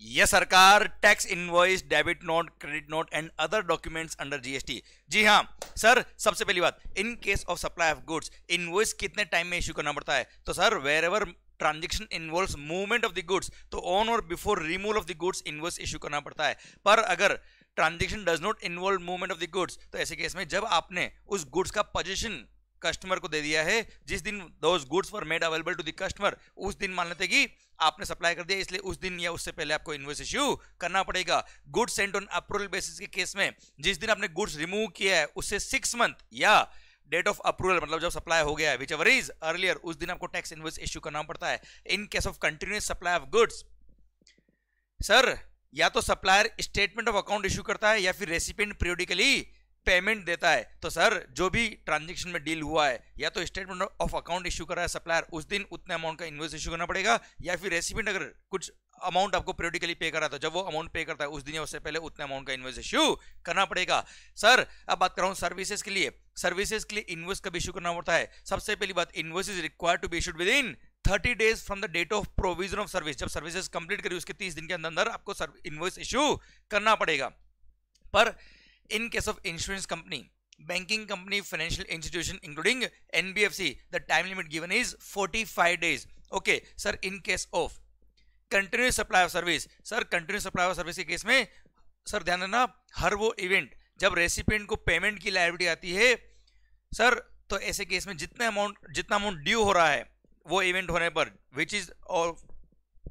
यह सरकार tax invoice, debit note, credit note and other documents under GST. जी हाँ सर, सबसे पहली बात, in case of supply of goods invoice कितने टाइम में इश्यू करना पड़ता है? तो sir wherever transaction involves movement of the goods, तो ऑन और before removal of the goods invoice issue करना पड़ता है। पर अगर transaction does not involve movement of the goods, तो ऐसे केस में जब आपने उस गुड्स का पोजीशन कस्टमर को दे दिया है, जिस दिन those goods were made available to the customer, उस दिन मान लेते कि आपने सप्लाई कर दिया, इसलिए उस दिन या उससे पहले आपको इनवॉइस इश्यू करना पड़ेगा। Goods Saint on approval basis के केस में जिस दिन आपने गुड्स रिमूव किया है उससे 6 मंथ या डेट ऑफ अप्रूवल, मतलब जब सप्लाई हो गया है, विच एवर इज अर्लियर, उस दिन आपको टैक्स इनवॉइस इश्यू करना पड़ता है। इन case of continuous supply of goods, sir या तो supplier statement of account issue करता है या फिर रेसिपिएंट पीरियडिकली पेमेंट देता है। तो सर जो भी ट्रांजैक्शन में डील हुआ है, या तो स्टेटमेंट ऑफ अकाउंट इश्यू कर रहा है सप्लायर, उस दिन उतने अमाउंट का इनवॉइस इश्यू करना पड़ेगा, या फिर रेसिपिएंट अगर कुछ अमाउंट आपको पीरियडिकली पे कर रहा था, जब वो अमाउंट पे करता है उस दिन या उससे पहले उतने अमाउंट का इनवॉइस इश्यू करना पड़ेगा। सर अब बात कर रहा हूं सर्विसेज के लिए। सर्विसेज के लिए इनवॉइस कब इश्यू करना पड़ता है? सबसे पहली बात, invoice is required to be issued within 30 days from the date of provision of service. जब सर्विसेज कंप्लीट करी उसके 30 दिन के अंदर आपको इनवॉइस इश्यू करना पड़ेगा। पर इन case of insurance company, banking company, financial institution including NBFC, the time limit given is 45 days. Okay sir, in case of continuous supply of service, sir continuous supply of service के case में sir ध्यान देना, हर वो event जब recipient को payment की liability आती है सर, तो ऐसे केस में जितना अमाउंट ड्यू हो रहा है वो इवेंट होने पर, विच इज, और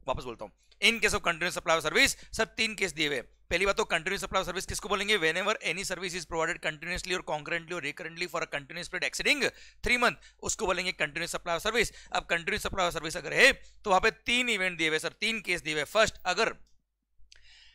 वापस बोलता हूं, इन case of continuous supply of service sir 3 case दिए हुए। पहली बात तो कंटिन्यूअस सप्लाई ऑफ सर्विस किसको बोलेंगे? Whenever any service is provided continuously और कॉन्करेंटली और recurrently for a continuous period exceeding 3 month, उसको बोलेंगे कंटिन्यूअस सप्लाई ऑफ सर्विस। अब कंटिन्यूअस सप्लाई ऑफ सर्विस अगर है तो वहां पे 3 इवेंट दिए हुए सर, 3 केस दिए हुए। फर्स्ट, अगर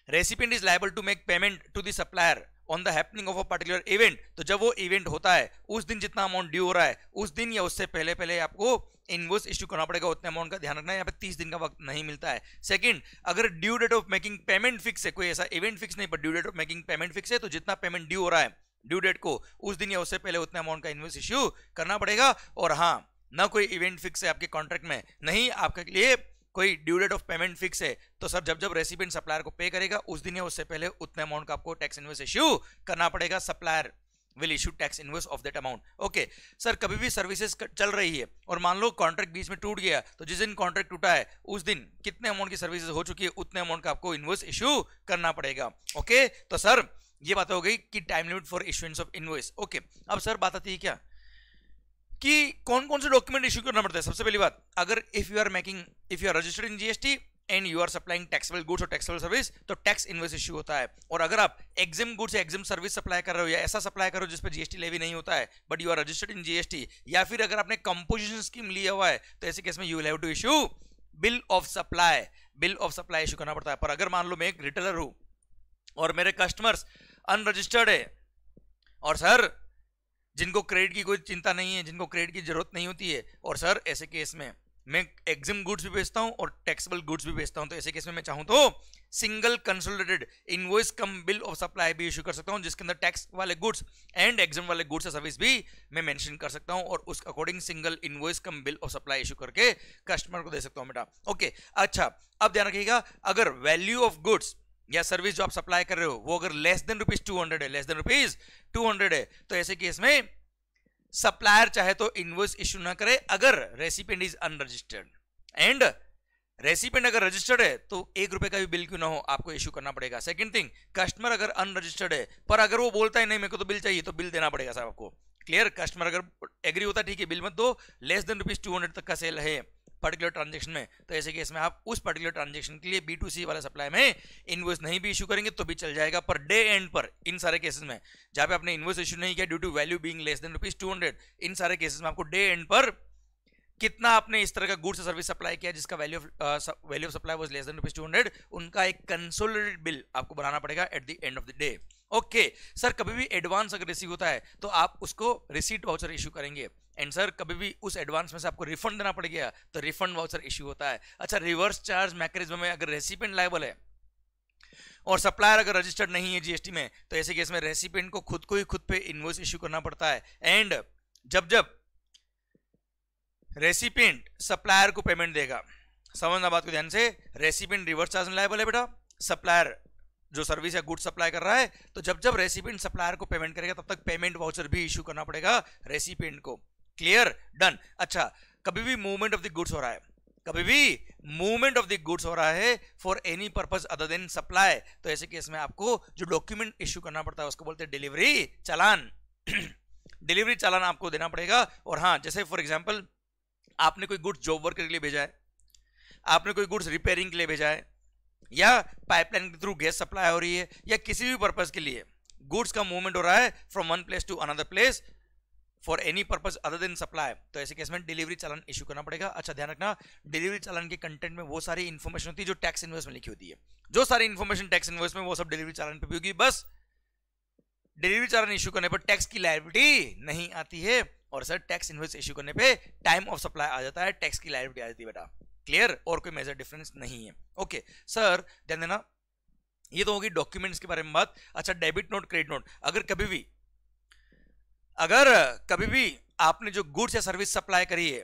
recipient is liable to make payment to the supplier on the happening of a particular event, तो जब वो इवेंट होता है उस दिन जितना अमाउंट ड्यू हो रहा है उस दिन या उससे पहले आपको इनवॉइस इश्यू करना पड़ेगा, उतने अमाउंट का ध्यान रखना है, यहाँ पे 30 दिन का वक्त नहीं मिलता है। सेकंड, अगर due date of making payment fix है, कोई ऐसा इवेंट फिक्स नहीं पर due date of making payment fix है, तो जितना पेमेंट ड्यू हो रहा है ड्यू डेट को, उस दिन या उससे पहले उतने अमाउंट का इनवॉइस इश्यू करना पड़ेगा। और हाँ, ना कोई इवेंट फिक्स है आपके कॉन्ट्रैक्ट में, नहीं आपके लिए कोई due date of payment fix है, तो सर जब रेसिपिएंट सप्लायर को पे करेगा उस दिन या उससे पहले उतने अमाउंट का आपको टैक्स इनवॉइस इश्यू करना पड़ेगा। Supplier will issue tax invoice of that amount. Okay sir, कभी भी सर्विसेज चल रही है और मान लो कॉन्ट्रैक्ट बीच में टूट गया, तो जिस दिन कॉन्ट्रैक्ट टूटा है उस दिन कितने अमाउंट की सर्विसेज हो चुकी है उतने अमाउंट का आपको इनवॉइस इश्यू करना पड़ेगा। ओके तो सर ये बात हो गई कि time limit for issuance of invoice. Okay, अब सर बात आती है क्या कि कौन कौन से डॉक्यूमेंट इश्यू करना पड़ता है। सबसे पहली बात, अगर if you are registered in GST and you are supplying taxable goods और टैक्सेबल सर्विस, तो टैक्स इनवॉइस इश्यू होता है। और अगर आप एग्जाम गुड्स या एग्जाम सर्विस सप्लाई कर रहे हो या ऐसा सप्लाई कर रहे हो जिस पर जीएसटी लेवी नहीं होता है but you are registered in GST, या फिर अगर आपने कंपोजिशन स्कीम लिया हुआ है, तो ऐसे केस में you will have to issue bill of supply issue करना पड़ता है। पर अगर मान लो मैं एक रिटेलर हूं और मेरे कस्टमर्स अनरजिस्टर्ड है, और सर जिनको क्रेडिट की कोई चिंता नहीं है, जिनको क्रेडिट की जरूरत नहीं होती है, और सर ऐसे केस में मैं एग्जाम गुड्स भी बेचता हूं और टैक्सेबल गुड्स भी बेचता हूं, तो ऐसे केस में मैं चाहूं तो single consolidated invoice come bill of supply भी इश्यू कर सकता हूं, जिसके अंदर टैक्स वाले गुड्स एंड एग्जाम वाले गुड्स या सर्विस भी मैं मेंशन कर सकता हूं, और उस according single invoice come bill of supply issue करके कस्टमर को दे सकता हूं बेटा। ओके अच्छा, अब ध्यान रखिएगा, अगर वैल्यू ऑफ गुड्स या सर्विस जो आप सप्लाई कर रहे हो वो अगर लेस देन ₹200 है, लेस देन ₹200 है, तो ऐसे केस में सप्लायर चाहे तो इनवॉइस इश्यू ना करे अगर recipient is unregistered, and recipient अगर रजिस्टर्ड है तो ₹1 का भी बिल क्यों ना हो आपको इश्यू करना पड़ेगा। सेकंड थिंग, कस्टमर अगर अनरजिस्टर्ड है पर अगर वो बोलता है नहीं मेरे को तो बिल चाहिए, तो बिल देना पड़ेगा साहब आपको। क्लियर? कस्टमर अगर एग्री होता है ठीक है बिल मत दो, लेस देन ₹200 तक का सेल है पर्टिकुलर ट्रांजैक्शन में, तो ऐसे केस में आप उस पर्टिकुलर ट्रांजैक्शन के लिए B2C वाला सप्लाई में इनवॉइस नहीं भी इशू करेंगे तो भी चल जाएगा। पर डे एंड पर इन सारे केसेस में जहां पे आपने इनवॉइस इशू नहीं किया due to value being less than ₹200, इन सारे केसेस में आपको डे एंड पर कितना आपने इस तरह का गुड्स सर्विस सप्लाई किया जिसका value of supply was less than ₹200, उनका एक कंसोलिडेटेड बिल आपको बनाना पड़ेगा at the end of the day. Okay sir, कभी भी एडवांस अगर रिसीव होता है तो आप उसको रिसीट वाउचर इशू करेंगे, एंड सर कभी भी उस एडवांस में से आपको रिफंड देना पड़ेगा तो रिफंड वाउचर इशू होता है। अच्छा, रिवर्स चार्ज मैकेनिज्म में अगर रेसिपिएंट लायबल है और सप्लायर अगर रजिस्टर्ड नहीं है जीएसटी में, तो ऐसे केस में रेसिपिएंट को खुद पे इनवॉइस इशू करना पड़ता है, एंड जब रेसिपिएंट सप्लायर को पेमेंट देगा, समझना बात को ध्यान से, रेसिपिएंट रिवर्स चार्ज लायबल है बेटा, सप्लायर जो सर्विस या गुड सप्लाई कर रहा है, तो जब जब रेसिपिएंट सप्लायर को पेमेंट करेगा तब तक पेमेंट वाउचर भी इशू करना पड़ेगा रेसिपिएंट को। Clear, done. अच्छा, कभी भी मूवमेंट ऑफ द गुड्स हो रहा है, कभी भी मूवमेंट ऑफ द गुड्स हो रहा है for any purpose other than supply, तो ऐसे केस में आपको जो डॉक्यूमेंट इशू करना पड़ता है उसको बोलते हैं डिलीवरी चालान। डिलीवरी चालान आपको देना पड़ेगा। और हाँ, जैसे फॉर एग्जांपल आपने कोई गुड्स जॉब वर्क के लिए भेजा है, आपने कोई गुड्स रिपेयरिंग के लिए भेजा है, या पाइपलाइन के थ्रू गैस सप्लाई हो रही है, या किसी भी पर्पस के लिए गुड्स का मूवमेंट हो रहा है from one place to another place for any purpose other than supply, तो ऐसे केस में डिलीवरी चालान इशू करना पड़ेगा। अच्छा, ध्यान रखना, डिलीवरी चालान के कंटेंट में वो सारी इंफॉर्मेशन होती है जो टैक्स इनवॉइस में लिखी होती है। जो सारी इंफॉर्मेशन टैक्स इनवॉइस में, वो सब डिलीवरी चालान पे भी होगी। बस डिलीवरी चालान इशू करने पर टैक्स की लायबिलिटी नहीं आती है, और सर टैक्स इनवॉइस इशू करने पे टाइम ऑफ सप्लाई आ जाता है, टैक्स की लायबिलिटी आ जाती है बेटा। क्लियर, और कोई मेजर डिफरेंस नहीं है। ओके सर, ध्यान देना, ये तो होगी डॉक्यूमेंट्स के बारे में बात। अच्छा, डेबिट नोट, क्रेडिट नोट, अगर कभी भी आपने जो गुड्स या सर्विस सप्लाई करी है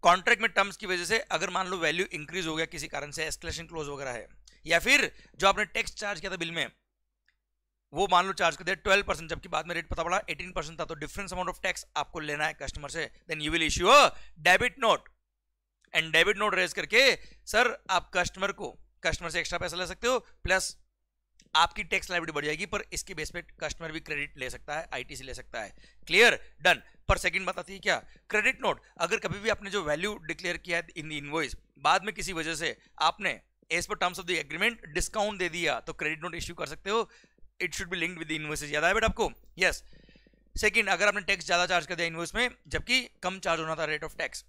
कॉन्ट्रैक्ट में टर्म्स की वजह से, अगर मान लो वैल्यू इंक्रीज हो गया किसी कारण से, एस्केलेशन क्लोज वगैरह है, या फिर जो आपने टैक्स चार्ज किया था बिल में वो मान लो चार्ज कर दिया 12%, जबकि बाद में रेट पता पड़ा 18% था, तो डिफरेंस अमाउंट ऑफ टैक्स आपको लेना है कस्टमर से, then you will issue a debit note. And debit note raise करके सर आप कस्टमर से एक्स्ट्रा पैसा ले सकते हो, प्लस आपकी टैक्स लायबिलिटी बढ़ जाएगी, पर इसके बेस पे कस्टमर भी क्रेडिट ले सकता है, आईटीसी ले सकता है। Clear, done. पर सेकंड बात आती है क्या, क्रेडिट नोट। अगर कभी भी आपने जो वैल्यू डिक्लेयर किया है इन द इनवॉइस, बाद में किसी वजह से आपने as per terms of the agreement discount दे दिया, तो क्रेडिट नोट इश्यू कर सकते हो। It should be linked with the invoices. याद आया बेटा आपको? यस। सेकंड, अगर आपने टैक्स ज्यादा चार्ज कर दिया इनवॉइस में जबकि कम चार्ज होना था रेट ऑफ टैक्स,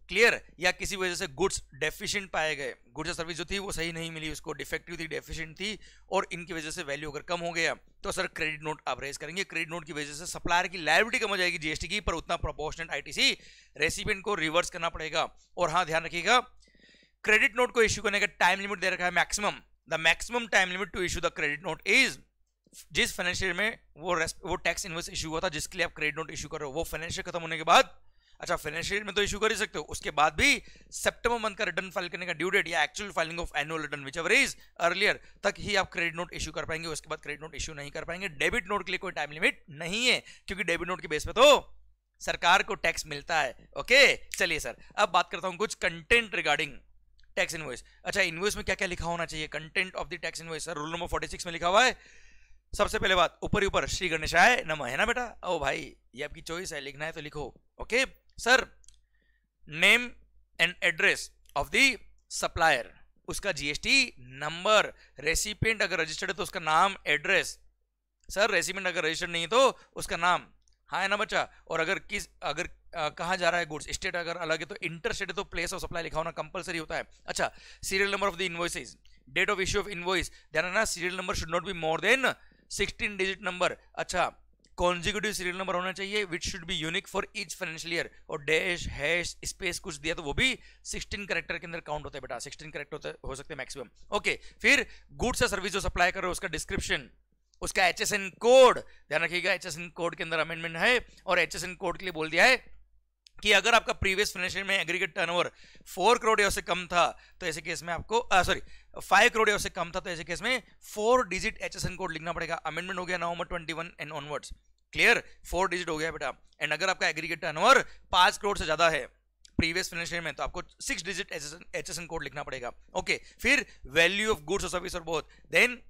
क्लियर, या किसी वजह से गुड्स डेफिशिएंट पाए गए, गुड्स या सर्विस जो थी वो सही नहीं मिली, उसको डिफेक्टिव थी, डेफिशिएंट थी, और इनकी वजह से वैल्यू अगर कम हो गया, तो सर क्रेडिट नोट आप रेज करेंगे। क्रेडिट नोट की वजह से सप्लायर की लायबिलिटी कम हो जाएगी जीएसटी की, पर उतना प्रोपोर्शनल आईटीसी रेसिपिएंट को रिवर्स करना पड़ेगा। और हाँ, ध्यान रखिएगा, क्रेडिट नोट को इश्यू करने का टाइम लिमिट दे रखा है maximum. The maximum time limit to issue the credit note is, जिस फाइनेंशियल में वो टैक्स इनवॉइस इशू हुआ था जिसके लिए आप क्रेडिट नोट इशू कर रहे हो, वो फाइनेंशियल खत्म होने के बाद, अच्छा फाइनेंशियल में तो इशू कर ही सकते हो, उसके बाद भी सितंबर मंथ का रिटर्न फाइल करने का ड्यू डेट या actual filing of annual return whichever is earlier तक ही आप क्रेडिट नोट इशू कर पाएंगे, उसके बाद क्रेडिट नोट इशू नहीं कर पाएंगे। डेबिट नोट के लिए कोई टाइम लिमिट नहीं है, क्योंकि डेबिट नोट के बेस पे तो सरकार को टैक्स मिलता है। ओके, चलिए सर, अब बात करता हूं कुछ कंटेंट रिगार्डिंग टैक्स इनवॉइस। अच्छा, इनवॉइस में क्या क्या लिखा होना चाहिए, content of the tax invoice. Sir rule number 46 में लिखा हुआ है, सबसे पहले बात ऊपर ही ऊपर श्री गणेशाय नमः, है ना बेटा? ओ भाई, ये आपकी चॉइस है, लिखना है तो लिखो। Okay sir, name and address of the supplier, उसका जीएसटी नंबर, रेसिपिएंट अगर रजिस्टर्ड है तो उसका नाम, एड्रेस। सर रेसिपिएंट अगर रजिस्टर्ड नहीं है तो उसका नाम, हाँ है ना बच्चा? और अगर कहाँ जा रहा है गुड्स, स्टेट अगर अलग है तो इंटर स्टेट है तो प्लेस ऑफ सप्लाई लिखा होना कंपलसरी होता है। अच्छा, serial number of the invoices, date of issue of invoice, ध्यान रखना serial number should not be more than 16 digit number. अच्छा, कॉन्जिक्यूटिव सीरियल नंबर होना चाहिए which should be unique for each financial year, और dash hash space कुछ दिया तो वो भी 16 कैरेक्टर के अंदर काउंट होता है बेटा, 16 कैरेक्टर हो सकते हैं मैक्सिमम। ओके, फिर गुड्स या सर्विस जो सप्लाई कर रहे हो उसका डिस्क्रिप्शन, उसका एचएसएन कोड, ध्यान रखिएगा एचएसएन कोड के अंदर अमेंडमेंट है, और एचएसएन कोड के लिए बोल दिया है कि अगर आपका प्रीवियस फाइनेंशियल में एग्रीगेट टर्नओवर 4 करोड़ या उससे कम था तो ऐसे केस में आपको 5 करोड़ या उससे कम था तो ऐसे केस में 4 डिजिट एचएसएन कोड लिखना पड़ेगा। अमेंडमेंट हो गया नवंबर 21 एंड ऑनवर्ड्स। क्लियर, 4 डिजिट हो गया बेटा। एंड अगर आपका एग्रीगेट टर्नओवर 5 करोड़ से ज्यादा है प्रीवियस फाइनेंशियल में तो आपको 6 डिजिट एचएसएन कोड लिखना पड़ेगा। ओके, फिर वैल्यू ऑफ गुड्स और सर्विस और बोथ, देन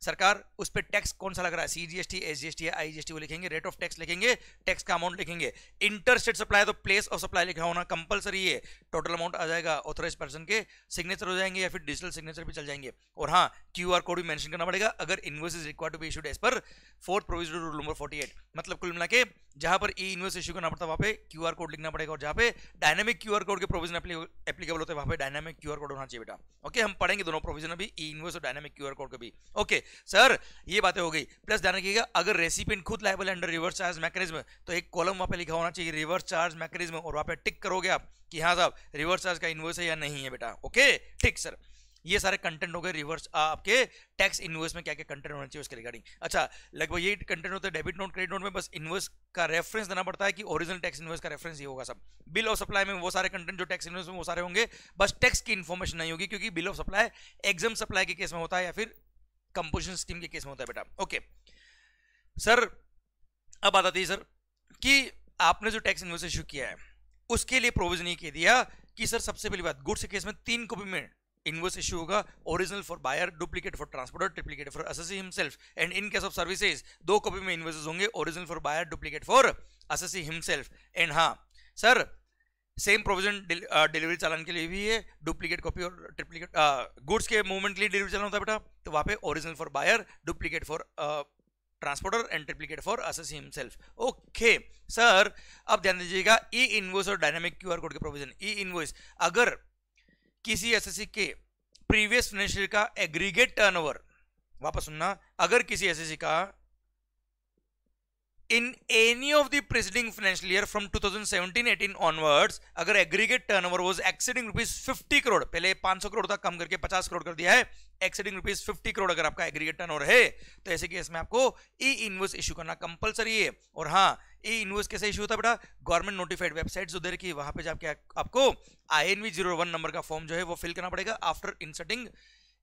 सरकार उस पर टैक्स कौन सा लग रहा है, सीजीएसटी, एसजीएसटी या आईजीएसटी, वो लिखेंगे, रेट ऑफ टैक्स लिखेंगे, टैक्स का अमाउंट लिखेंगे। इंटर स्टेट सप्लाई तो प्लेस ऑफ सप्लाई लिखा होना कंपलसरी है। टोटल अमाउंट आ जाएगा, ऑथराइज पर्सन के सिग्नेचर हो जाएंगे या फिर डिजिटल सिग्नेचर भी चल जाएंगे। और हाँ, क्यूआर कोड भी मेंशन करना पड़ेगा अगर invoice is required to be issued as per 4th provisional rule number 48। मतलब कुल मिला के जहां पर ई इनवॉइस इशू करना पड़ता है वहां पे क्यूआर कोड लिखना पड़ेगा, और जहां पे डायनामिक क्यूआर कोड के प्रोविजन एप्लीकेबल होते हैं वहां पे डायनामिक क्यूआर कोड होना चाहिए बेटा। ओके, हम पढ़ेंगे दोनों प्रोविजन अभी, ई इनवॉइस और डायनामिक क्यूआर कोड के भी। ओके सर, ये बातें हो गई। प्लस ध्यान रखिएगा अगर रेसिपिएंट खुद liable under reverse charge mechanism तो एक कॉलम वहां पे लिखा होना चाहिए रिवर्स चार्ज मैकेनिज्म, और वहां पे टिक करोगे आप कि हाँ साहब रिवर्स चार्ज का इनवॉइस है या नहीं है बेटा। ओके ठीक सर। ये सारे कंटेंट हो गए रिवर्स आपके टैक्स इनवॉइस में क्या क्या कंटेंट होना चाहिए उसके रिगार्डिंग। अच्छा, लगभग ये कंटेंट होता है डेबिट नोट क्रेडिट नोट में, बस इनवॉइस का रेफरेंस देना पड़ता है कि ओरिजिनल टैक्स इनवॉइस का रेफरेंस ये होगा सब। बिल ऑफ सप्लाई में वो सारे कंटेंट जो टैक्स इनवॉइस में वो सारे होंगे, बस टैक्स की इंफॉर्मेशन नहीं होगी, क्योंकि bill of supply exempt supply के केस में होता है या फिर कंपोजिशन स्कीम के केस में होता है बेटा। ओके सर, अब बात आती है सर कि आपने जो टैक्स इनवॉइस इशू किया है उसके लिए प्रोविजन ये कह दिया कि सर सबसे पहली बात, गुड्स के केस में 3 कॉपी में इनवॉइस इशू होगा, original for buyer, duplicate for transporter, triplicate for assessee himself. And in case of services 2 copy में इनवॉइसेस होंगे, original for buyer, duplicate for assessee himself. And हाँ sir, same provision delivery challan के लिए भी है, duplicate copy और triplicate goods के movement के लिए डिलीवरी चालान होता है बेटा, तो वहां पे original for buyer, duplicate for transporter and triplicate for assessee himself. Okay sir, अब ध्यान दीजिएगा ई इनवॉइस और डायनामिक क्यूआर कोड के प्रोविजन। ई इनवॉइस, अगर किसी एसएससी के प्रीवियस फाइनेंशियल का एग्रीगेट टर्नओवर, वापस सुनना, अगर किसी एसएससी का in any of the preceding financial year from 2017-18 onwards, अगर aggregate turnover was exceeding rupees 50 crore, पहले 500 करोड़ था, कम करके 50 करोड़ कर दिया है, एक्सीडिंग रुपीज 50 करोड़ अगर आपका एग्रीगेट टर्नओवर है, तो ऐसे केस में आपको ई इनवॉइस इशू करना कंपलसरी है। और हाँ, ई इनवॉइस कैसे इशू होता है बेटा, गवर्नमेंट नोटिफाइड वेबसाइट जो दे रखी है वहां पे जाके आपको INV 01 नंबर का फॉर्म जो है वो फिल करना पड़ेगा। After inserting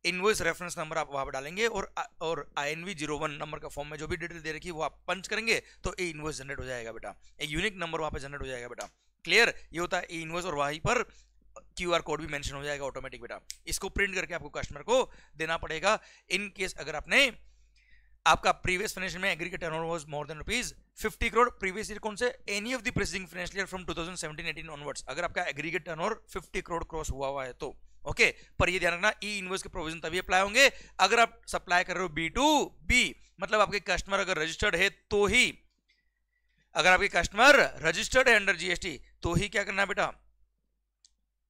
invoice reference number आप वहां पे डालेंगे और INV 01 नंबर का फॉर्म में जो भी डिटेल दे रखी है वो आप पंच करेंगे तो ई इनवॉइस जनरेट हो जाएगा बेटा, एक यूनिक नंबर वहां पे जनरेट हो जाएगा बेटा। क्लियर, ये होता है ई इनवॉइस, और वहीं पर QR कोड भी मेंशन हो जाएगा ऑटोमेटिक बेटा। इसको प्रिंट करके आपको कस्टमर को देना पड़ेगा इन केस अगर आपने आपका प्रीवियस फाइनेंशियल में aggregate turnover was more than rupees 50 crore, previous year कौन से, any of the preceding financial year from 2017-18 onwards, अगर आपका एग्रीगेट टर्नओवर 50 करोड़ क्रॉस हुआ है तो। ओके, पर ये ध्यान रखना, ई इनवॉइस के प्रोविजन तभी अप्लाई होंगे अगर आप सप्लाई कर रहे हो B2B, मतलब आपके कस्टमर अगर रजिस्टर्ड है तो ही, अगर आपके कस्टमर रजिस्टर्ड है अंडर GST तो ही क्या करना है बेटा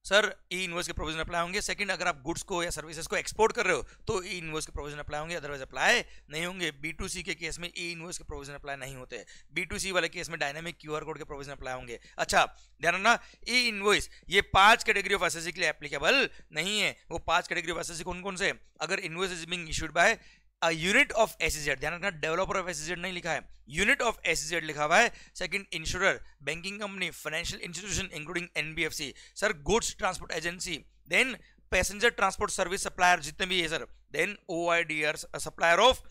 सर, ई इनवॉइस के प्रोविजन अप्लाई होंगे। सेकंड, अगर आप गुड्स को या सर्विसेज को एक्सपोर्ट कर रहे हो तो ई इनवॉइस के प्रोविजन अप्लाई होंगे, अदरवाइज अप्लाई नहीं होंगे। B2C के केस में ई इनवॉइस के प्रोविजन अप्लाई नहीं होते, B2C वाले केस में डायनामिक QR कोड के प्रोविजन अप्लाई होंगे। अच्छा ध्यान रखना, ई इनवॉइस ये 5 कैटेगरी ऑफ एसएससी के लिए एप्लीकेबल नहीं है। वो 5 कैटेगरी ऑफ एसएससी कौन कौन से, अगर invoice is being issued by a unit of SEZ, ध्यान रखना डेवलपर ऑफ SEZ नहीं लिखा है, यूनिट ऑफ SEZ लिखा हुआ है। Second, insurer, banking company, financial institution including NBFC, sir goods transport agency, then passenger transport service supplier जितने भी है sir, then OIDR supplier of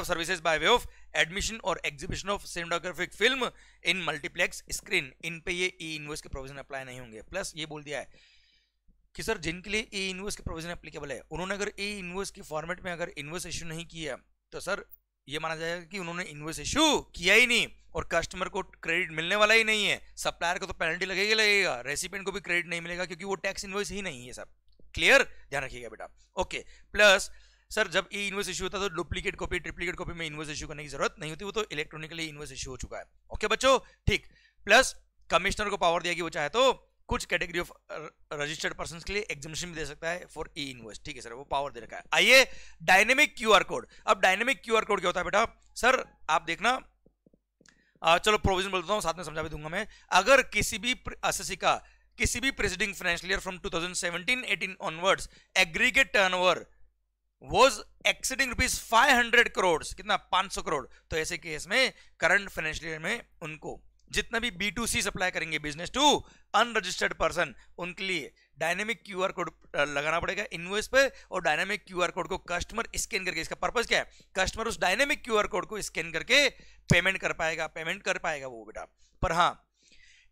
services by way of admission और exhibition of cinematographic film in multiplex screen, इन पे ये e invoice के provision apply नहीं होंगे। प्लस ये बोल दिया है कि सर जिनके लिए ई इनवॉइस के प्रोविजन एप्लीकेबल है, उन्होंने अगर ई इनवॉइस के फॉर्मेट में अगर इनवॉइस इशू नहीं किया तो सर ये माना जाएगा कि उन्होंने इनवॉइस इशू किया ही नहीं और कस्टमर को क्रेडिट मिलने वाला ही नहीं है। सप्लायर को तो पेनल्टी लगेगा, रेसिपिएंट को भी क्रेडिट नहीं मिलेगा क्योंकि वो टैक्स इनवॉइस ही नहीं है सब। क्लियर, ध्यान रखिएगा बेटा। ओके, प्लस सर जब ई इनवॉइस इशू होता है तो डुप्लीकेट कॉपी, ट्रिप्लीकेट कॉपी में इनवॉइस इशू करने की जरूरत नहीं होती, वो तो इलेक्ट्रॉनिकली इनवॉइस इशू हो चुका है। ओके बच्चों, ठीक। प्लस कमिश्नर को पावर दिया कि वो चाहे तो कुछ कैटेगरी ऑफ रजिस्टर्ड पर्संस के लिए एग्जामिशन भी दे सकता है फॉर ई इनवॉइस, ठीक है सर, वो पावर दे रखा है। आइए डायनेमिक QR कोड। अब डायनेमिक QR कोड क्या होता है बेटा सर, आप देखना, चलो प्रोविजन बोलता हूं, साथ में समझा भी दूंगा मैं। अगर किसी भी एसएससी का किसी भी preceding financial year from 2017-18 onwards aggregate turnover was exceeding rupees 500 crore, कितना, 500 करोड़, तो ऐसे केस में करंट फाइनेंशियल ईयर में उनको जितना भी B2C सप्लाई करेंगे, बिजनेस टू अनरजिस्टर्ड पर्सन, उनके लिए डायनेमिक QR कोड लगाना पड़ेगा इनवॉइस पे, और डायनेमिक QR कोड को कस्टमर स्कैन करके, इसका पर्पस क्या है, कस्टमर उस डायनेमिक QR कोड को स्कैन करके पेमेंट कर पाएगा वो बेटा। पर हाँ,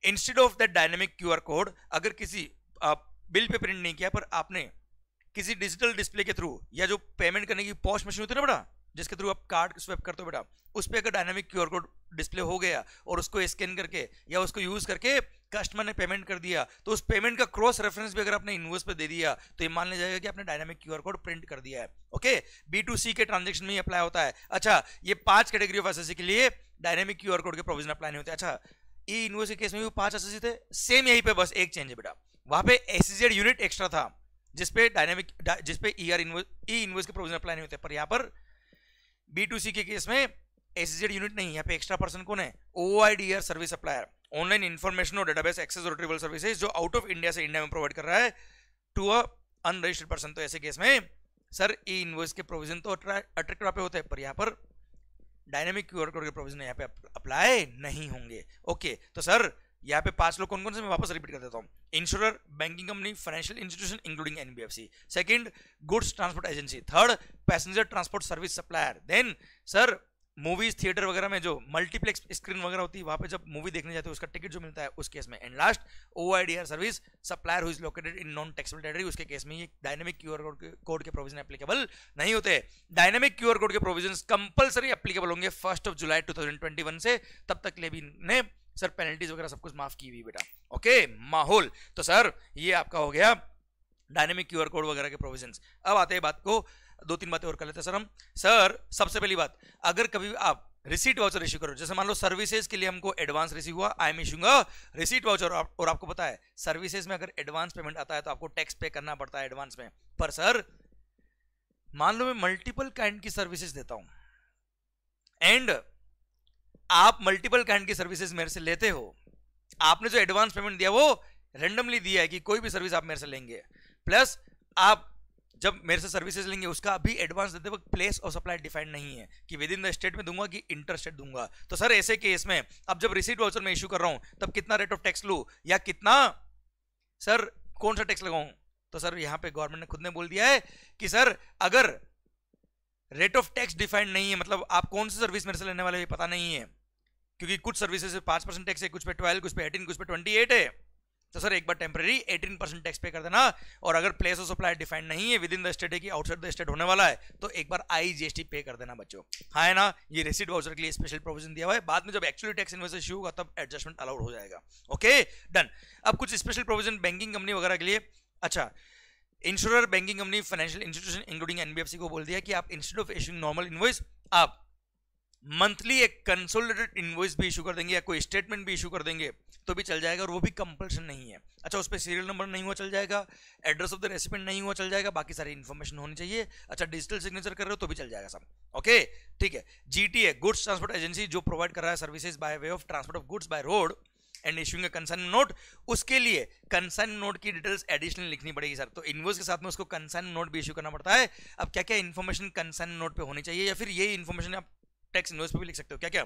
instead of that dynamic QR code, अगर किसी बिल पे प्रिंट नहीं किया पर आपने किसी डिजिटल डिस्प्ले के थ्रू या जो पेमेंट करने की पॉश मशीन होती है ना बेटा, जिसके थ्रू आप कार्ड स्वैप करते हो बेटा, उस पर अगर डायनामिक QR कोड डिस्प्ले हो गया और उसको स्कैन करके या उसको यूज करके कस्टमर ने पेमेंट कर दिया, तो उस पेमेंट का क्रॉस रेफरेंस भी अगर आपने इनवॉइस पे दे दिया तो ये मान लिया जाएगा कि आपने डायनामिक QR कोड प्रिंट कर दिया है। ओके, B2C के ट्रांजेक्शन में ही अप्लाई होता है। अच्छा, ये 5 कैटेगरी ऑफ एसएससी के लिए डायनामिक QR कोड के प्रोविजन अप्लाई नहीं होते। अच्छा, ई इनवॉइस के केस में भी 5 एसएससी थे, सेम यहीं पे बस एक चेंज है बेटा, वहां पे SEZ यूनिट एक्स्ट्रा था जिसपे ई इनवॉइस के प्रोविजन अप्लाई नहीं होते, पर यहाँ पर B2C के केस में SEZ यूनिट नहीं, यहाँ पे एक्स्ट्रा पर्सन कौन है, OIDR service supplier, online information और डेटाबेस एक्सेस और रिट्रीवल सर्विसेज, जो आउट ऑफ इंडिया से इंडिया में प्रोवाइड कर रहा है टू अ अनरजिस्टर्ड पर्सन, तो ऐसे केस में सर ई इनवॉइस के प्रोविजन तो अट्रैक्टिव पे होते हैं, पर यहाँ पर डायनेमिक क्यूआर कोड के प्रोविजन यहाँ पे अप्लाई नहीं होंगे। ओके, तो सर यहाँ पे 5 लोग कौन कौन से, मैं वापस रिपीट कर देता हूँ। Insurer, banking company, financial institution including NBFC. Second, goods transport agency. Third, passenger transport service supplier. Then sir movies theatre वगैरह में जो मल्टीप्लेक्स स्क्रीन वगैरह होती है, वहां पे जब मूवी देखने जाते हैं उसका टिकट जो मिलता है उस केस में। And last, OIDR service supplier who is located in non taxable territory, उसके केस में ये डायनेमिक क्यूआर कोड के प्रोविजन एप्लीकेबल नहीं होते। डायनेमिक क्यूआर कोड के प्रोविजन कंपलसरी एप्लीकेबल होंगे 1 जुलाई 2021 से, तब तक ले भी ने सर पेनल्टीज वगैरह सब कुछ माफ की हुई बेटा। ओके माहौल, तो सर ये आपका हो गया डायनेमिक क्यूआर कोड वगैरह के प्रोविजंस। अब आते हैं बात को, 2-3 बातें और कर लेते हैं सर हम। सर सबसे पहली बात, अगर कभी आप रिसीट वाउचर इश्यू करो, जैसे मान लो सर्विसेज के लिए हमको एडवांस रिसीव हुआ, I am issuing receipt voucher, और आपको पता है सर्विसेज में अगर एडवांस पेमेंट आता है तो आपको टैक्स पे करना पड़ता है एडवांस में। पर सर मान लो मैं मल्टीपल काइंड की सर्विसेज देता हूं एंड आप मल्टीपल काइंड की सर्विसेज मेरे से लेते हो, आपने जो एडवांस पेमेंट दिया वो रेंडमली दिया है कि कोई भी सर्विस आप मेरे से लेंगे, प्लस आप जब मेरे से सर्विसेज लेंगे उसका अभी एडवांस देते वक्त प्लेस ऑफ सप्लाई डिफाइंड नहीं है कि विद इन द स्टेट में दूंगा कि इंटर स्टेट दूंगा। तो सर ऐसे केस में अब जब रिसीट वाउचर में इशू कर रहा हूं तब कितना रेट ऑफ टैक्स लूं या कितना सर कौन सा टैक्स लगाऊं, तो सर यहां पे गवर्नमेंट ने खुद ने बोल दिया है कि सर अगर रेट ऑफ टैक्स डिफाइंड नहीं है, मतलब आप कौन सी सर्विस मेरे से लेने वाले ये पता नहीं है, क्योंकि कुछ सर्विसेज पे 5% टैक्स है, कुछ पे 12, कुछ पे 18, कुछ पे 28 है, तो सर एक बार टेम्परेरी 18% टैक्स पे कर देना। और अगर प्लेस ऑफ सप्लाई डिफाइंड नहीं है, विद इन द स्टेट है कि आउटसाइड द स्टेट होने वाला है, तो एक बार आईजीएसटी पे कर देना बच्चों। हाँ है ना, ये रिसीट वाउचर के लिए स्पेशल प्रोविजन दिया हुआ है, बाद में जब एक्चुअली टैक्स इनवॉइस इशू होगा तब एडजस्टमेंट अलाउड हो जाएगा। Okay done. अब कुछ स्पेशल प्रोविजन बैंकिंग कंपनी वगैरह के लिए। अच्छा, insurer, banking company, financial institution including NBFC को बोल दिया कि आप instead of issuing normal invoice आप मंथली एक कंसोलिडेटेड इनवॉइस भी इशू कर देंगे या कोई स्टेटमेंट भी इशू कर देंगे तो भी चल जाएगा, और वो भी कंपल्शन नहीं है। अच्छा, उस पर सीरियल नंबर नहीं हुआ चल जाएगा, एड्रेस ऑफ द रेसिपिएंट नहीं हुआ चल जाएगा, बाकी सारी इन्फॉर्मेशन होनी चाहिए। अच्छा, डिजिटल सिग्नेचर कर रहे हो तो भी चल जाएगा सब। ओके ठीक है। जीटी है, गुड्स ट्रांसपोर्ट एजेंसी, जो प्रोवाइड कर रहा है services by way of transport of goods by road and issuing a consignment note, उसके लिए कंसाइनमेंट नोट की डिटेल्स एडिशनल लिखनी पड़ेगी सर, तो इनवॉइस के साथ में उसको कंसाइनमेंट नोट भी इशू करना पड़ता है। अब क्या क्या इन्फॉर्मेशन कंसाइनमेंट नोट पे होनी चाहिए, या फिर ये इन्फॉर्मेशन आप टैक्स इनवॉइस पे भी लिख सकते हो। क्या क्या?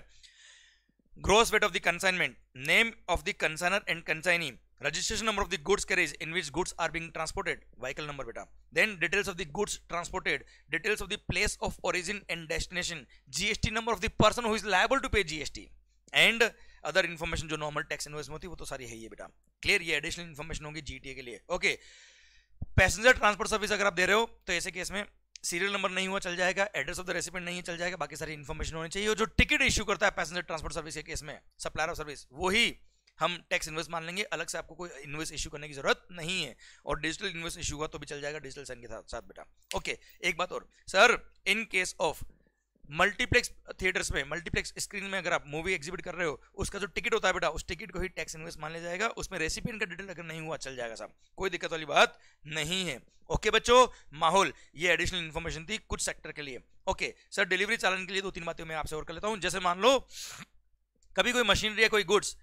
Gross weight of the consignment, name of the consignor and consignee, registration number of the goods carriage in which goods are being transported, vehicle number beta, then details of the goods transported, details of the place of origin and destination, GST number of the person who is liable to pay GST and other information जो normal tax invoice में होती है वो तो सारी है ये बेटा। क्लियर, ये एडिशनल इन्फॉर्मेशन होगी जीटीए के लिए। ओके, पैसेंजर ट्रांसपोर्ट सर्विस अगर आप दे रहे हो तो ऐसे केस में सीरियल नंबर नहीं हुआ चल जाएगा, एड्रेस ऑफ द रेसिपिएंट नहीं चल जाएगा, बाकी सारी इन्फॉर्मेशन होनी चाहिए। जो टिकट इशू करता है पैसेंजर ट्रांसपोर्ट सर्विस के केस में, सप्लायर ऑफ सर्विस, वही हम टैक्स इनवॉइस मान लेंगे, अलग से आपको कोई इनवॉइस इशू करने की जरूरत नहीं है। और डिजिटल इनवॉइस इशू हुआ तो भी चल जाएगा डिजिटल साइन के साथ बेटा। ओके, एक बात और sir, in case of multiplex theatres में, मल्टीप्लेक्स स्क्रीन में अगर आप मूवी एग्जिबिट कर रहे हो, उसका जो टिकट होता है बेटा, उस टिकट को ही टैक्स इनवॉइस मान लिया जाएगा, उसमें रेसिपिएंट का डिटेल अगर नहीं हुआ चल जाएगा साहब, कोई दिक्कत वाली बात नहीं है। ओके बच्चों, माहौल, ये एडिशनल इन्फॉर्मेशन थी कुछ सेक्टर के लिए। ओके सर, डिलीवरी चालन के लिए 2-3 बातें मैं आपसे और कर लेता हूं। जैसे मान लो कभी कोई मशीनरी या कोई गुड्स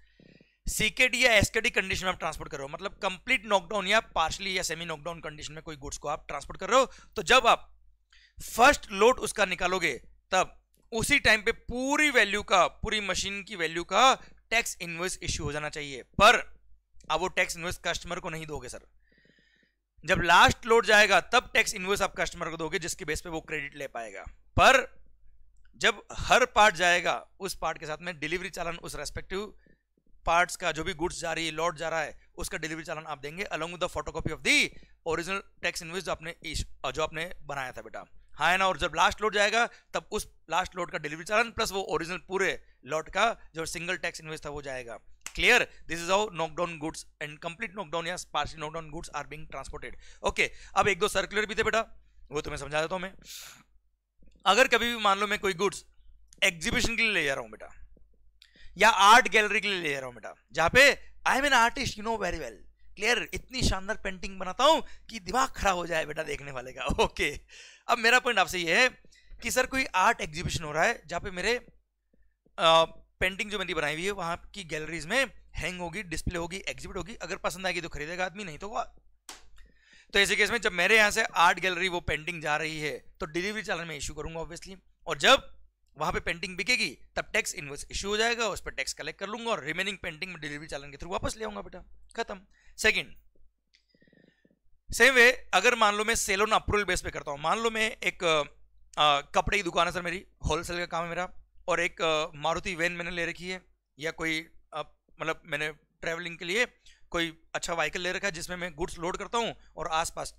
सीकेडी या एसकेडी कंडीशन में आप ट्रांसपोर्ट कर रहे हो, मतलब कंप्लीट नॉकडाउन या पार्शली या सेमी नॉकडाउन कंडीशन में कोई गुड्स को आप ट्रांसपोर्ट कर रहे हो, तो जब आप फर्स्ट लोड उसका निकालोगे तब उसी टाइम पे पूरी वैल्यू का, पूरी मशीन की वैल्यू का टैक्स इनवॉइस इश्यू हो जाना चाहिए। पर अब वो टैक्स इनवॉइस कस्टमर को नहीं दोगे सर, जब लास्ट लोड जाएगा तब टैक्स इनवॉइस आप कस्टमर को दोगे, जिसके बेस पे वो क्रेडिट ले पाएगा। पर जब हर पार्ट जाएगा उस पार्ट के साथ में डिलीवरी चालान, उस रेस्पेक्टिव पार्ट्स का जो भी गुड्स जा रही है, लॉट जा रहा है, उसका डिलीवरी चालान आप देंगे along with the photocopy of the original tax invoice जो आपने बनाया था बेटा। हाँ है ना, और जब लास्ट लोड जाएगा तब उस लास्ट लोड का डिलीवरी चालान प्लस वो ओरिजिनल पूरे लॉट का जो सिंगल टैक्स इनवॉइस था वो जाएगा। Clear, this is how knockdown goods and complete knockdown या partial knockdown goods are being transported. Okay, अब 1-2 सर्कुलर भी थे बेटा, वो तुम्हें समझा देता हूं मैं। अगर कभी भी मान लो मैं कोई गुड्स एग्जीबिशन के लिए ले जा रहा हूं बेटा, या आर्ट गैलरी के लिए ले जा रहा हूं बेटा, जहां पे I am an artist, you know very well, clear, इतनी शानदार पेंटिंग बनाता हूं कि दिमाग खराब हो जाए बेटा देखने वाले का। ओके, अब मेरा पॉइंट आपसे ये है कि सर कोई आर्ट एग्जीबिशन हो रहा है जहां पे मेरे पेंटिंग जो मेरी बनाई हुई है वहां की गैलरीज में हैंग होगी, डिस्प्ले होगी, एग्जिबिट होगी, अगर पसंद आएगी तो खरीदेगा आदमी, नहीं तो तो ऐसे केस में जब मेरे यहाँ से आर्ट गैलरी वो पेंटिंग जा रही है तो डिलीवरी चालान में इशू करूंगा ऑब्वियसली, और जब वहां पे पेंटिंग बिकेगी तब टैक्स इनवॉइस इशू हो जाएगा, उस पर टैक्स कलेक्ट कर लूंगा और रिमेनिंग पेंटिंग में डिलीवरी चालान के थ्रू वापस ले आऊंगा बेटा, खत्म। सेकंड, सेम वे अगर मान लो मैं सेल ऑन अप्रूवल बेस पे करता हूं, मान लो मैं एक कपड़े की दुकान है सर मेरी, होलसेल का काम है मेरा, और एक मारुति वैन मैंने ले रखी है, या कोई मतलब मैंने ट्रैवलिंग के लिए कोई अच्छा व्हीकल ले रखा है जिसमें मैं गुड्स लोड करता हूं और आसपास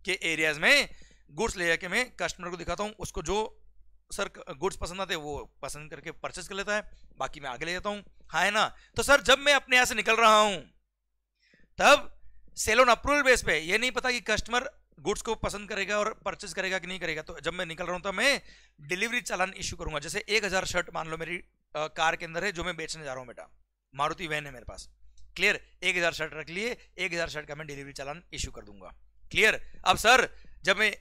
के एरियाज में गुड्स ले जाके मैं कस्टमर को दिखाता हूं, उसको जो सर गुड्स पसंद आते हैं वो पसंद करके परचेस कर लेता है, बाकी मैं आगे ले जाता हूं, हाँ है ना। तो सर जब मैं अपने यहां से निकल रहा हूं तब सेल ऑन अप्रूवल बेस पे ये नहीं पता कि कस्टमर गुड्स को पसंद करेगा और परचेस करेगा कि नहीं करेगा, तो जब मैं निकल रहा हूं तब मैं डिलीवरी चालान इशू करूंगा। जैसे 1000 शर्ट मान लो मेरी कार के अंदर है जो मैं बेचने जा रहा हूं बेटा, मारुति वैन है मेरे पास, क्लियर, 1000 शर्ट रख लिए, 1000 शर्ट का मैं डिलीवरी चालान इशू कर दूंगा, क्लियर। अब सर जब मैं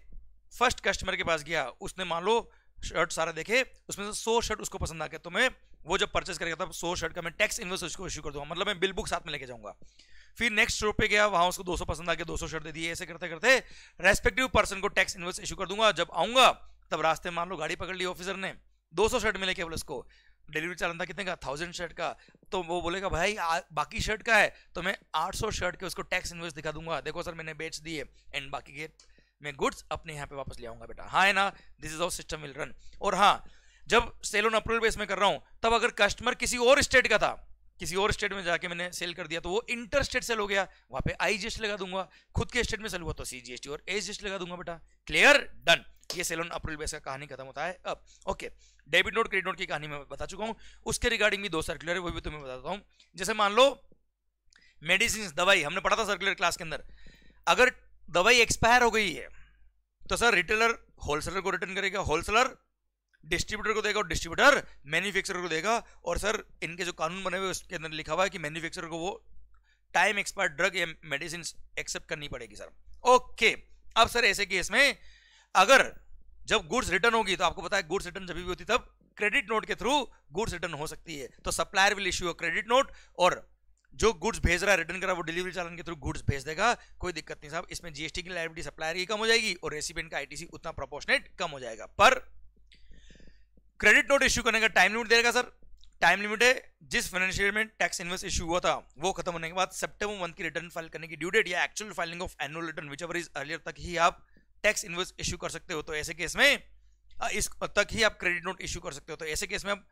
फर्स्ट कस्टमर के पास गया, उसने मान लो शर्ट सारा देखे, उसमें से 100 शर्ट उसको पसंद आ गया, तो मैं वो जब परचेस करेगा तब 100 शर्ट का मैं टैक्स इनवॉइस उसको इशू कर दूंगा, मतलब मैं बिल बुक साथ में लेके जाऊंगा। फिर नेक्स्ट शॉप पे गया, वहां उसको 200 पसंद आ गया, 200 शर्ट दे दिए, ऐसे करते करते रेस्पेक्टिव पर्सन को टैक्स इनवॉइस इशू कर दूंगा। जब आऊंगा तब रास्ते मान लो गाड़ी पकड़ ली ऑफिसर ने, 200 शर्ट मिले केवल उसको, डिलीवरी चालान था कितने का, 1000 शर्ट का, तो वो बोलेगा भाई बाकी शर्ट का है, तो मैं 800 शर्ट के उसको टैक्स इनवॉइस दिखा दूंगा, देखो सर मैंने बेच दिए, एंड बाकी के मैं गुड्स अपने यहाँ पे वापस ले आऊंगा बेटा, हाँ है ना, this is how system will run. और हाँ, जब सेल ऑन अप्रूवल बेस में कर रहा हूं तब अगर कस्टमर किसी और स्टेट का था, किसी और स्टेट में जाके मैंने सेल कर दिया तो वो इंटर स्टेट सेल हो गया, वहां पे IGST लगा दूंगा, खुद के स्टेट में सेल हुआ तो CGST और SGST लगा दूंगा बेटा, क्लियर, डन। ये सेल ऑन अप्रूवल बेस का कहानी खत्म होता है। अब okay, debit note credit note की कहानी मैं बता चुका हूं, उसके रिगार्डिंग भी 2 सर्कुलर है, वो भी तुम्हें बताता हूं। जैसे मान लो मेडिसिन, दवाई, हमने पढ़ा था सर्कुलर क्लास के अंदर, अगर दवाई एक्सपायर हो गई है तो सर रिटेलर होलसेलर को रिटर्न करेगा, होलसेलर डिस्ट्रीब्यूटर को देगा और डिस्ट्रीब्यूटर मैन्युफैक्चरर को देगा। और सर इनके जो कानून बने हुए उसके अंदर लिखा हुआ है कि मैन्युफैक्चरर को वो टाइम एक्सपायर्ड ड्रग या मेडिसिन एक्सेप्ट करनी पड़ेगी सर, ओके। अब सर ऐसे केस में अगर जब गुड्स रिटर्न होगी, तो आपको पता है गुड्स रिटर्न जब भी होती तब क्रेडिट नोट के थ्रू गुड्स रिटर्न हो सकती है, तो supplier will issue a credit note और जो गुड्स भेज रहा है रिटर्न करा वो डिलीवरी चालान के थ्रू गुड्स भेज देगा, कोई दिक्कत नहीं साहब, इसमें GST की लायबिलिटी सप्लायर की कम हो जाएगी और रेसिपिएंट का ITC उतना प्रोपोर्शनेट कम हो जाएगा। पर क्रेडिट नोट इश्यू करने का टाइम लिमिट देगा सर, टाइम लिमिट है जिस फाइनेंशियल में टैक्स इनवॉइस इशू हुआ था वो खत्म होने के बाद सितंबर मंथ की रिटर्न फाइल करने की ड्यू डेट या actual filing of annual return whichever is earlier तक ही आप टैक्स इनवॉइस इशू कर सकते हो। तो ऐसे केस में इस तक ही आप क्रेडिट नोट इशू कर सकते हो। तो ऐसे केस में अब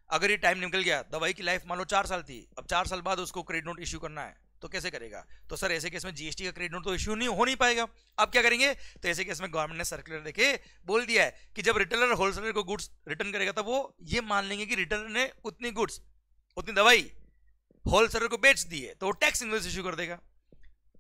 अगर ये टाइम निकल गया, दवाई की लाइफ मान लो 4 साल थी, अब 4 साल बाद उसको क्रेडिट नोट इशू करना है तो कैसे करेगा, तो सर ऐसे केस में GST का क्रेडिट नोट तो इशू नहीं हो नहीं पाएगा। अब क्या करेंगे, तो ऐसे केस में गवर्नमेंट ने सर्कुलर देके बोल दिया है कि जब रिटेलर होलसेलर को गुड्स रिटर्न करेगा तब वो ये मान लेंगे कि रिटेलर ने उतनी गुड्स, उतनी दवाई होलसेलर को बेच दी है, तो वो टैक्स इनवॉइस इशू कर देगा।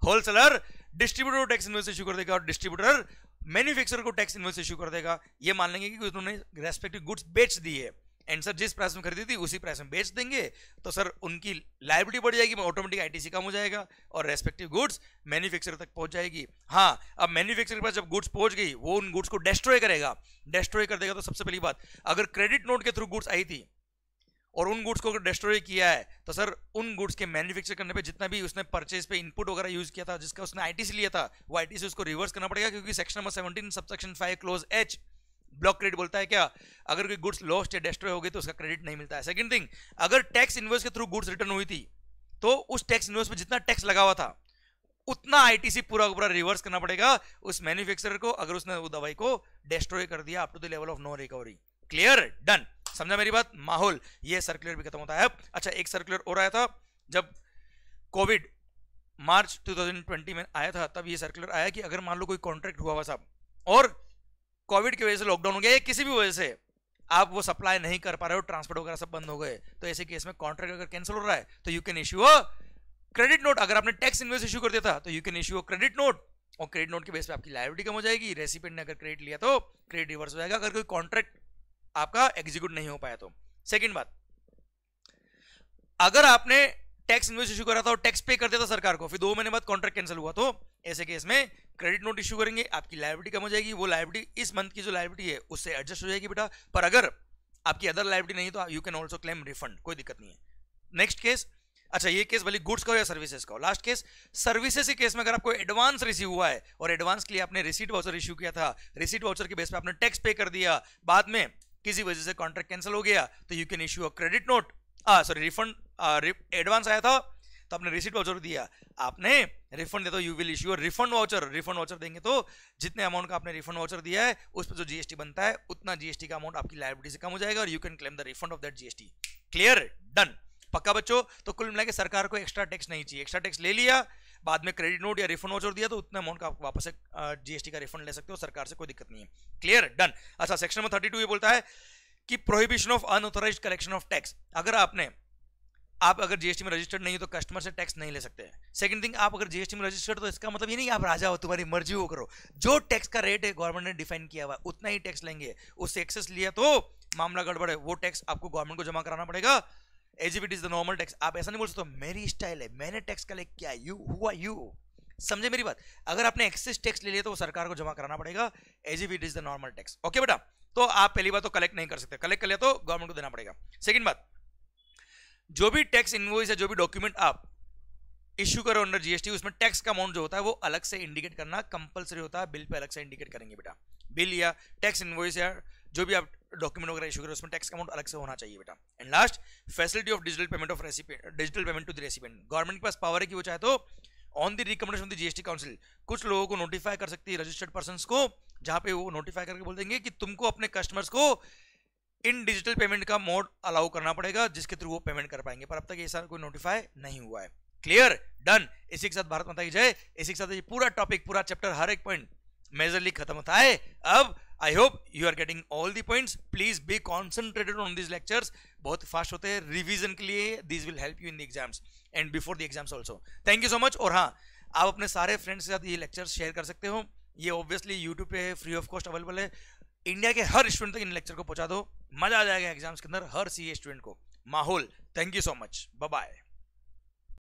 होलसेलर डिस्ट्रीब्यूटर को टैक्स इनवॉइस इशू कर देगा और डिस्ट्रीब्यूटर मैन्युफैक्चरर को टैक्स इनवॉइस इशू कर देगा। ये मान लेंगे कि उन्होंने रेस्पेक्टिव गुड्स बेच दी है, एंड सर जिस प्राइस में खरीदी थी उसी प्राइस में बेच देंगे, तो सर उनकी लायबिलिटी बढ़ जाएगी, ऑटोमेटिक ITC कम हो जाएगा और रेस्पेक्टिव गुड्स मैन्युफैक्चरर तक पहुंच जाएगी। हाँ, अब मैन्युफैक्चरर के पास जब गुड्स पहुंच गई वो उन गुड्स को डिस्ट्रॉय करेगा, डिस्ट्रॉय कर देगा। तो सबसे पहली बात, अगर क्रेडिट नोट के थ्रू गुड्स आई थी और उन गुड्स को अगर डिस्ट्रॉय किया है तो सर उन गुड्स के मैन्युफैक्चर करने पे जितना भी उसने परचेज पे इनपुट वगैरह यूज किया था, जिसका उसने ITC लिया था, वो ITC उसको रिवर्स करना पड़ेगा, क्योंकि section number 17 subsection 5 close H block credit बोलता है क्या, अगर कोई गुड्स लॉस्ट या डिस्ट्रॉय हो गई तो उसका क्रेडिट नहीं मिलता है। सेकंड थिंग, अगर टैक्स इनवॉइस के थ्रू गुड्स रिटर्न हुई थी तो उस टैक्स इनवॉइस पे जितना टैक्स लगा हुआ था उतना ITC पूरा पूरा रिवर्स करना पड़ेगा उस मैन्युफैक्चरर को, अगर उसने वो दवाई को डिस्ट्रॉय कर दिया up to the level of no recovery. Clear, done, समझा मेरी बात। माहौल, ये सर्कुलर भी खत्म होता है। अच्छा, एक सर्कुलर हो रहा था जब कोविड मार्च 2020 में आया था, तब ये सर्कुलर आया कि अगर मान लो कोई कॉन्ट्रैक्ट हुआ साहब और कोविड की वजह से लॉकडाउन हो गया या किसी भी वजह से आप वो सप्लाई नहीं कर पा रहे हो, ट्रांसपोर्ट वगैरह सब बंद हो गए, तो ऐसे केस में कॉन्ट्रैक्ट अगर कैंसिल हो रहा है तो you can issue a credit note. अगर आपने टैक्स इनवॉइस इशू कर दिया था तो you can issue a credit note, और क्रेडिट नोट के बेस पे आपकी लायबिलिटी कम हो जाएगी, रेसिपिएंट ने अगर क्रेडिट लिया तो क्रेडिट रिवर्स हो जाएगा अगर कोई कॉन्ट्रैक्ट आपका एग्जीक्यूट नहीं हो पाया तो। सेकंड बात, अगर आपने टैक्स इनवॉइस इशू करा था और टैक्स पे कर दिया था सरकार को, फिर 2 महीने बाद कॉन्ट्रैक्ट कैंसिल हुआ, तो ऐसे केस में क्रेडिट नोट इशू करेंगे, आपकी लायबिलिटी कम हो जाएगी, वो लायबिलिटी इस मंथ की जो लायबिलिटी है उससे एडजस्ट हो जाएगी बेटा। पर अगर आपकी अदर लायबिलिटी नहीं तो you can also claim refund, कोई दिक्कत नहीं है। नेक्स्ट केस, अच्छा, ये केस भले गुड्स का हो या सर्विसेज का हो। लास्ट केस सर्विसेज के केस में अगर आपको एडवांस रिसीव हुआ है और एडवांस के लिए आपने रिसीट वाउचर इश्यू किया था, रिसीट वाउचर के बेस पे आपने टैक्स पे कर दिया, बाद में किसी वजह से कॉन्ट्रैक्ट कैंसिल हो गया, तो you can issue a credit note, sorry refund. Advance आया था तो आपने रिसीट वाउचर दिया, आपने रिफंड दे दो, you will issue refund voucher. Refund voucher देंगे तो जितने अमाउंट का आपने रिफंड वाउचर दिया है उस पर जो जीएसटी बनता है उतना जीएसटी का अमाउंट आपकी लायबिलिटी से कम हो जाएगा और you can claim the refund of that GST. Clear, done, पक्का बच्चों। तो कुल मिला के सरकार को एक्स्ट्रा टैक्स नहीं चाहिए। एक्स्ट्रा टैक्स ले लिया, बाद में क्रेडिट नोट या रिफंड वाउचर दिया तो उतना अमाउंट का आप वापस से जीएसटी का रिफंड ले सकते हो, सरकार से कोई दिक्कत नहीं है। Clear, done. अच्छा, सेक्शन नंबर 32 ये बोलता है कि prohibition of unauthorised collection of tax. आप अगर जीएसटी में रजिस्टर्ड नहीं हो तो कस्टमर से टैक्स नहीं ले सकते हैं। सेकंड थिंग, आप अगर जीएसटी में रजिस्टर्ड तो इसका मतलब ये नहीं आप राजा हो, तुम्हारी मर्जी हो करो, जो टैक्स का रेट है गवर्नमेंट ने डिफाइन किया हुआ उतना ही टैक्स लेंगे। उससे एक्सेस लिया तो मामला गड़बड़ है, वो टैक्स आपको गवर्नमेंट को जमा कराना पड़ेगा as if it is the normal tax. आप ऐसा नहीं बोल सकते मेरी स्टाइल है, मैंने टैक्स कलेक्ट किया, यू समझे मेरी बात। अगर आपने एक्सेस टैक्स ले लिया तो वो सरकार को जमा कराना पड़ेगा as if it is the normal tax. Okay बेटा, तो आप पहली बात तो कलेक्ट नहीं कर सकते, कलेक्ट कर लिया तो गवर्नमेंट को देना पड़ेगा। सेकंड बात, जो भी टैक्स इनवॉइस है, जो भी डॉक्यूमेंट आप इश्यू करो अंडर जीएसटी, उसमें टैक्स का अमाउंट जो होता है वो अलग से इंडिकेट करना कंपलसरी होता है, बिल पे अलग से इंडिकेट करेंगे बेटा। बिल या टैक्स इनवॉइस या जो भी आप डॉक्यूमेंट वगैरह इशू करो उसमें टैक्स का अमाउंट अलग से होना चाहिए बेटा। And last, facility of digital payment of recipient, digital payment to the recipient. Government के पास पावर है कि वो चाहे तो on the recommendation of the GST council कुछ लोगों को नोटिफाई कर सकती है, रजिस्टर्ड पर्संस को, जहां पे वो नोटिफाई करके बोल देंगे कि तुमको अपने कस्टमर्स को इन डिजिटल पेमेंट का मोड अलाउ करना पड़ेगा जिसके थ्रू वो पेमेंट कर पाएंगे, पर अब तक ऐसा कोई नोटिफाई नहीं हुआ है। Clear, done. इसी के साथ भारत माता की जय। इसी के साथ ये पूरा टॉपिक, पूरा चैप्टर, हर एक पॉइंट मेजरली खत्म होता है। अब I hope you are getting all the points. Please be concentrated on this lectures, बहुत फास्ट होते हैं रिवीजन के लिए। This will help you in the exams and before the exams also. Thank you so much. और हाँ, आप अपने सारे फ्रेंड्स के साथ ये लेक्चर्स शेयर कर सकते हो, ये ऑब्वियसली यूट्यूब पे फ्री ऑफ कॉस्ट अवेलेबल है। इंडिया के हर स्टूडेंट तक इन लेक्चर को पहुंचा दो, मजा आ जाएगा एग्जाम्स के अंदर हर सीए स्टूडेंट को। माहौल, thank you so much, bye bye.